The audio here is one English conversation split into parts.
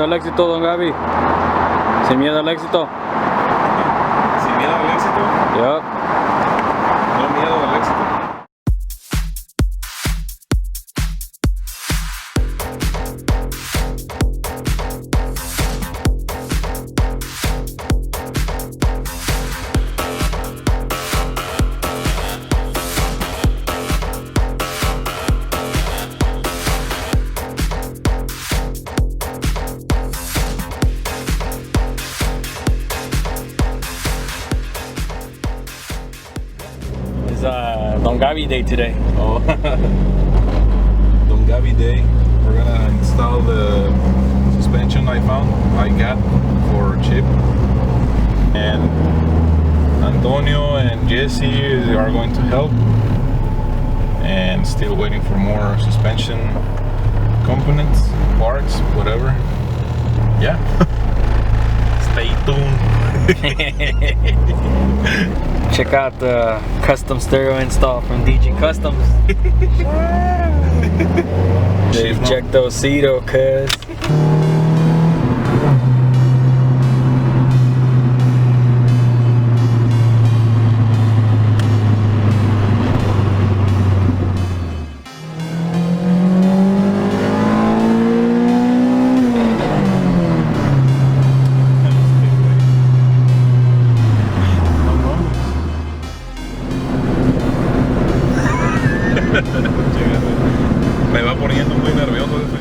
al éxito, don Gaby. Sin miedo al éxito. Sin miedo al éxito. Yup. No miedo al éxito. It's Don Gaby day today. Oh, Don Gaby day. We're gonna install the suspension I got for Chip. And Antonio and Jesse are going to help. And still waiting for more suspension components, parts, whatever. Yeah. Stay tuned. Check out the custom stereo install from DG Customs. Ejectocito, cuz. Me va poniendo muy nervioso ese.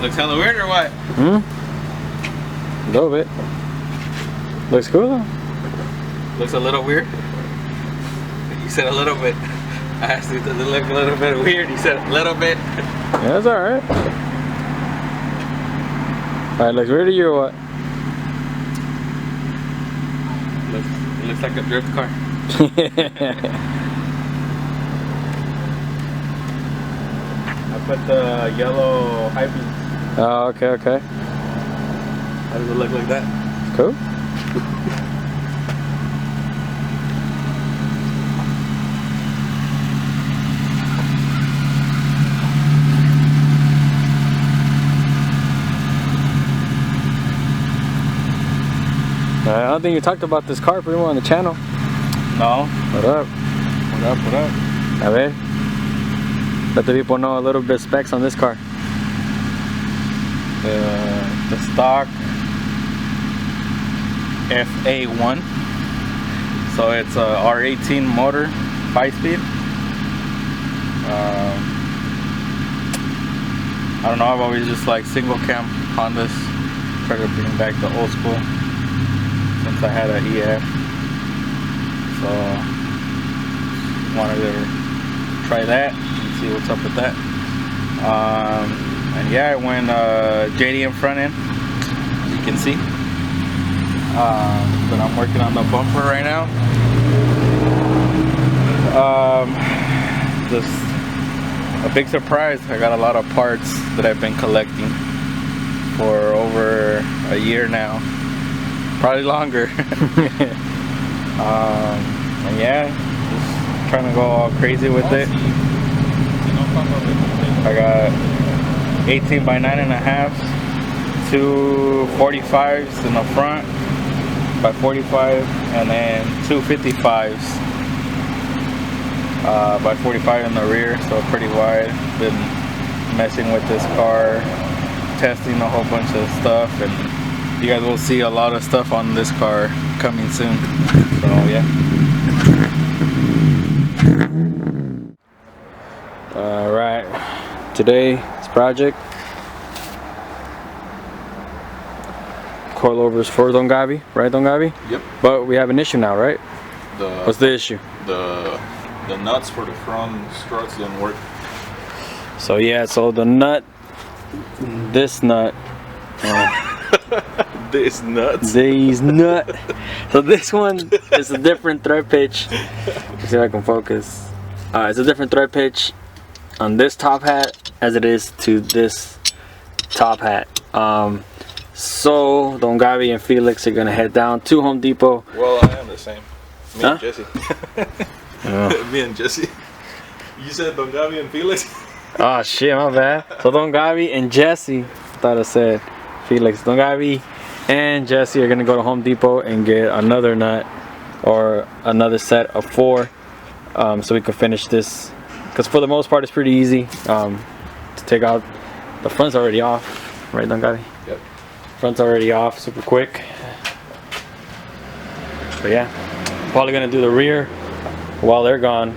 Looks hella weird or what? A little bit. Looks cool though. Looks a little weird. You said a little bit. I asked you, does it look a little bit weird? You said a little bit. Yeah, that's alright. Alright, looks weird to you or what? It looks like a drift car. I put the yellow high beams. Oh, okay, okay. How does it look like that? Cool. I don't think you talked about this car pretty much on the channel. No. What up? What up, what up? A ver. Let the people know a little bit specs on this car. The stock FA1. So it's a R18 motor, 5-speed. I don't know, I've always just like single cam Hondas. Try to bring back the old school since I had an EF. So wanted to try that and see what's up with that. And yeah, I went JDM front end, as you can see. But I'm working on the bumper right now. Just a big surprise. I got a lot of parts that I've been collecting for over a year now, probably longer. And yeah, just trying to go all crazy with it. I got 18 by 9.5, two 45s in the front by 45, and then two 55s by 45 in the rear, so pretty wide. Been messing with this car, testing a whole bunch of stuff, and you guys will see a lot of stuff on this car coming soon. So yeah. Alright, today's project, coilovers for Don Gaby, right Don Gaby? Yep. But we have an issue now, right? What's the issue? The nuts for the front struts didn't work. So yeah, so the nut, this nut, These nuts. These nut. So this one is a different thread pitch. Let's see if I can focus. It's a different thread pitch on this top hat as it is to this top hat. So Don Gavi and Felix are gonna head down to Home Depot. Well, I am the same. Me and Jesse. Oh. Me and Jesse. You said Don Gavi and Felix? Oh shit, my bad. So Don Gavi and Jesse, I thought I said Felix. Don Gavi and Jesse are gonna go to Home Depot and get another nut or another set of 4, so we can finish this. Because for the most part, it's pretty easy to take out. The front's already off, right, Don Gavi? Yep. Front's already off, super quick. But yeah, probably gonna do the rear while they're gone.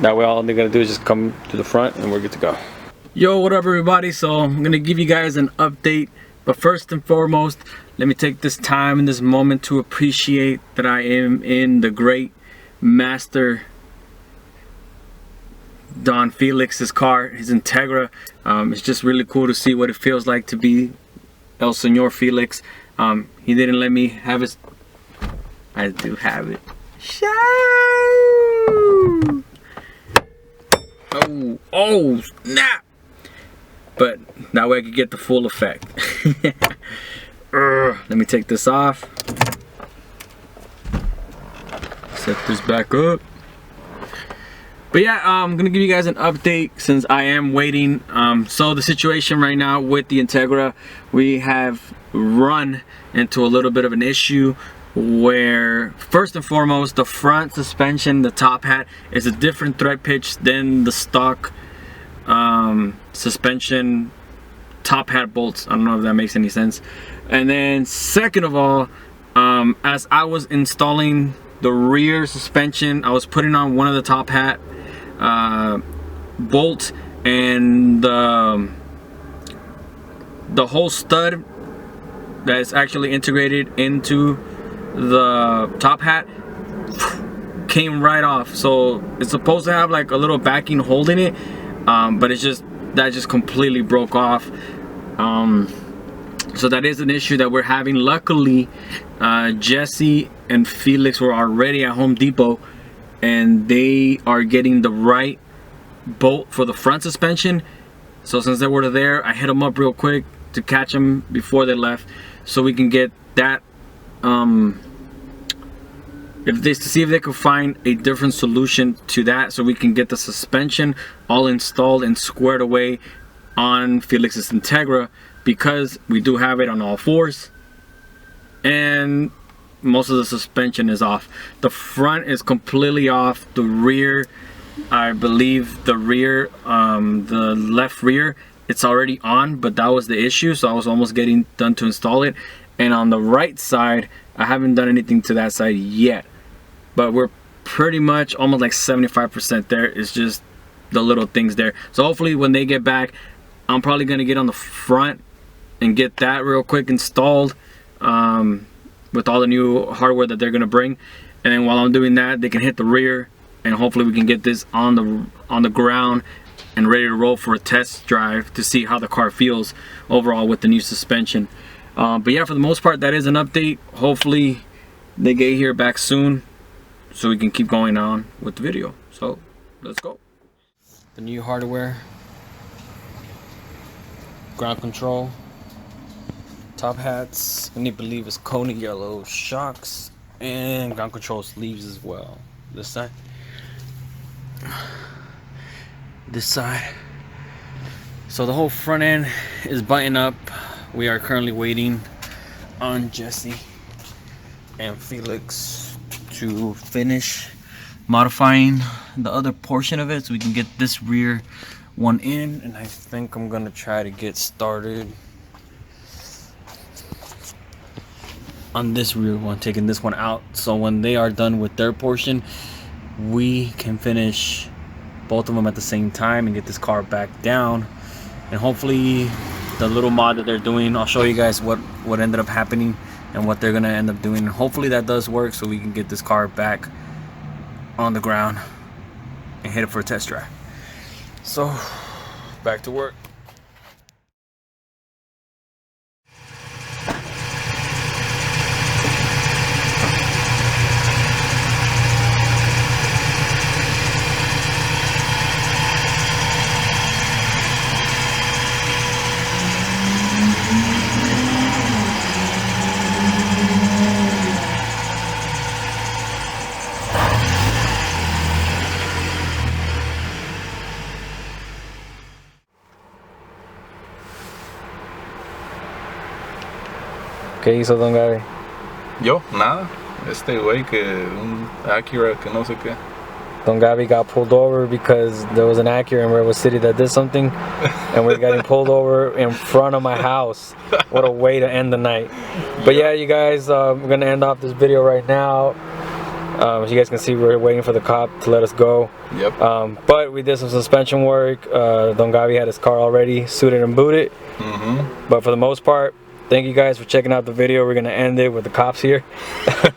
That way all they're gonna do is just come to the front and we're good to go. Yo, what up everybody? So I'm gonna give you guys an update, but first and foremost, let me take this time and this moment to appreciate that I am in the great master Don Felix's car, his Integra. It's just really cool to see what it feels like to be El Señor Felix. He didn't let me have his... I do have it. Show! Oh, snap! But that way I could get the full effect. Let me take this off. Set this back up. But yeah, I'm gonna give you guys an update since I am waiting. So the situation right now with the Integra, we have run into a little bit of an issue where first and foremost, the front suspension, the top hat, is a different thread pitch than the stock suspension top hat bolts. I don't know if that makes any sense. And then second of all, as I was installing the rear suspension, I was putting on one of the top hat bolt, and the whole stud that is actually integrated into the top hat came right off. So it's supposed to have like a little backing holding it, but it's just that just completely broke off. So that is an issue that we're having. Luckily, Jesse and Felix were already at Home Depot and they are getting the right bolt for the front suspension. So since they were there, I hit them up real quick to catch them before they left, so we can get that to see if they could find a different solution to that, so we can get the suspension all installed and squared away on Felix's Integra, because we do have it on all 4s and most of the suspension is off. The front is completely off. The rear, I believe the rear, the left rear, it's already on, but that was the issue, so I was almost getting done to install it. And on the right side, I haven't done anything to that side yet, but we're pretty much almost like 75% there. It's just the little things there. So hopefully when they get back, I'm probably gonna get on the front and get that real quick installed with all the new hardware that they're gonna bring. And then while I'm doing that, they can hit the rear, and hopefully we can get this on the ground and ready to roll for a test drive to see how the car feels overall with the new suspension. But yeah, for the most part, that is an update. Hopefully they get here back soon so we can keep going on with the video. So let's go. The new hardware, ground control, top hats, I believe it's Kona yellow shocks, and ground control sleeves as well. This side, this side. So the whole front end is buttoned up. We are currently waiting on Jesse and Felix to finish modifying the other portion of it so we can get this rear one in, and I think I'm gonna try to get started on this rear one, taking this one out, so when they are done with their portion, we can finish both of them at the same time and get this car back down. And hopefully the little mod that they're doing, I'll show you guys what ended up happening and what they're gonna end up doing. Hopefully that does work so we can get this car back on the ground and hit it for a test drive. So back to work. ¿Qué hizo Don Gaby? Yo, nada. Este güey que un Acura que no sé qué. Don Gaby got pulled over because there was an Acura in Redwood City that did something, and we're getting pulled over in front of my house. What a way to end the night. But yeah, you guys, we're gonna end off this video right now. As you guys can see, we're waiting for the cop to let us go. Yep. But we did some suspension work. Don Gaby had his car already suited and booted. But for the most part, thank you guys for checking out the video. We're gonna end it with the cops here.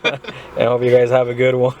And I hope you guys have a good one.